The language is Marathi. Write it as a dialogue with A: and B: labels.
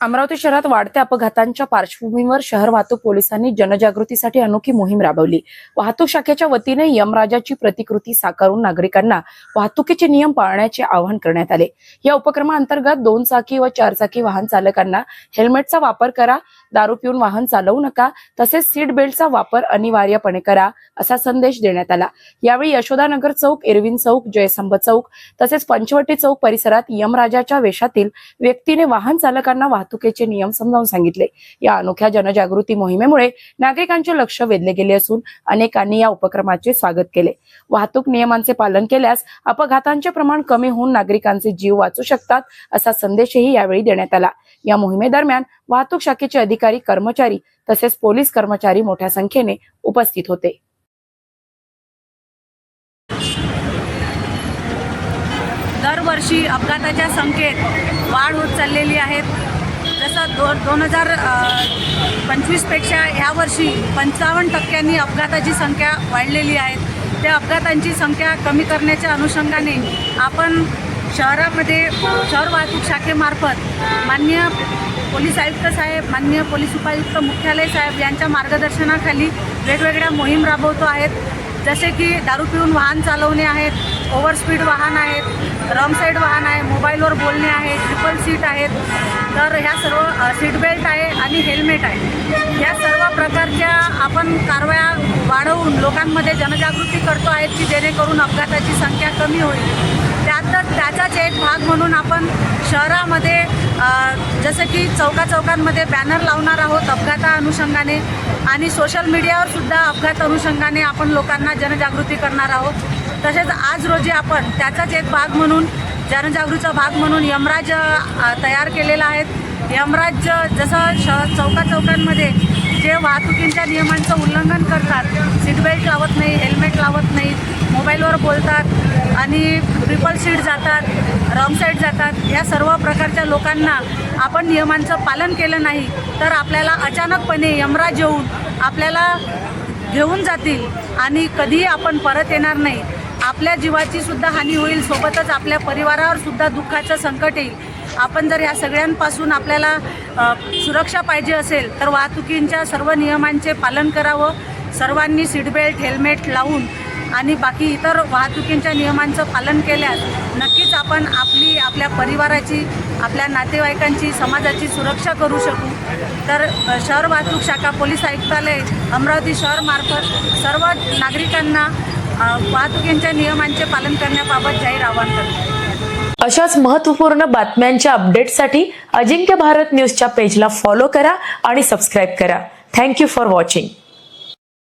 A: अमरावती शहरात वाढत्या अपघातांच्या पार्श्वभूमीवर शहर वाहतूक पोलिसांनी जनजागृतीसाठी अनोखी मोहीम राबवली। वाहतूक शाखेच्या वतीने यमराजाची प्रतिकृती साकारून नागरिकांना वाहतुकीचे नियम पाळण्याचे आवाहन करण्यात आले। या उपक्रमाअंतर्गत 2 चाकी व 4 चाकी वाहन चालकांना हेल्मेटचा वापर करा, दारू पिऊन वाहन चालवू नका, तसेच सीट बेल्टचा वापर अनिवार्यपणे करा असा संदेश देण्यात आला। यावेळी यशोदानगर चौक, इरविन चौक, जयस्तंभ चौक तसेच पंचवटी चौक परिसरात यमराजाच्या वेशातील व्यक्तीने वाहन चालकांना वाहतुकीचे नियम समजावून सांगितले। या अनोख्या जनजागृती मोहिमेमुळे नागरिकांचे लक्ष वेधले गेले असून अनेकांनी या उपक्रमाचे स्वागत केले। वाहतूक नियमांचे पालन केल्यास अपघातांचे प्रमाण कमी होऊन नागरिकांचे जीव वाचू शकतात असा संदेशही यावेळी देण्यात आला। या मोहिमेदरम्यान वाहतूक शाखेचे अधिकारी, कर्मचारी तसेच पोलीस कर्मचारी मोठ्या संख्येने उपस्थित होते।
B: दरवर्षी अपघाताच्या संख्येत वाढ होत चाललेली आहे। जसं 2025 पेक्षा ह्या वर्षी 55% अपघाताची संख्या वाढलेली आहे। त्या अपघातांची संख्या कमी करण्याच्या अनुषंगाने आपण शहरामध्ये शहर वाहतूक शाखेमार्फत माननीय पोलीस आयुक्त साहेब, माननीय पोलीस उपायुक्त मुख्यालय साहेब यांच्या मार्गदर्शनाखाली वेगवेगळ्या मोहीम राबवतो आहेत। जसे की दारू पिऊन वाहन चालवणे आहेत, ओव्हरस्पीड वाहन आहेत, रॉंग साईड वाहन आहे, मोबाईलवर बोलणे आहे, ट्रिपल सीट आहेत, तर ह्या सर्व सीट बेल्ट आहे आणि हेल्मेट आहे। या सर्व प्रकारच्या आपण कारवाया वाढवून लोकांमध्ये जनजागृती करतो आहेत की जेणेकरून अपघाताची संख्या कमी होईल। त्याचाच एक भाग म्हणून आपण शहरामध्ये जसं की चौकांमध्ये बॅनर लावणार आहोत अपघाता अनुषंगाने आणि सोशल मीडियावर सुद्धा अपघात अनुषंगाने आपण लोकांना जनजागृती करणार आहोत। तसेच आज रोजी आपण त्याचाच एक भाग म्हणून जनजागृतीचा भाग म्हणून यमराज तयार केलेला आहे। यमराज जसं चौकांमध्ये जे वाहतुकीच्या नियमांचं उल्लंघन करतात, सीट बेल्ट लावत नाही, हेल्मेट लावत नाही, मोबाईलवर बोलतात आणि ट्रिपल सीट जातात, रॉंग साईड जातात, या सर्व प्रकारच्या लोकांना आपण नियमांचं पालन केलं नाही तर आपल्याला अचानकपणे यमराज येऊन आपल्याला घेऊन जातील आणि कधीही आपण परत येणार नाही। आपल्या जीवाची सुद्धा हानी होईल, सोबतच आपल्या परिवारावर सुद्धा दुःखाचं संकट येईल। आपण जर या सगळ्यांपासून आपल्याला सुरक्षा पाहिजे असेल तर वाहतुकीच्या सर्व नियमांचे पालन करावं। सर्वांनी सीट बेल्ट, हेल्मेट लावून आणि बाकी इतर वाहतुकीच्या नियमांचं पालन केल्यास नक्कीच आपण आपल्या परिवाराची, आपल्या नातेवाईकांची, समाजाची सुरक्षा करू शकू। तर शहर वाहतूक शाखा पोलीस आयुक्तालय अमरावती शहरमार्फत सर्व नागरिकांना वाहतुकीच्या नियमांचे पालन करण्याबाबत जाहीर आवाहन करते।
C: अशाच महत्त्वपूर्ण बातम्यांच्या अपडेटसाठी अजिंक्य भारत न्यूजच्या पेजला फॉलो करा आणि सबस्क्राईब करा। Thank you for watching.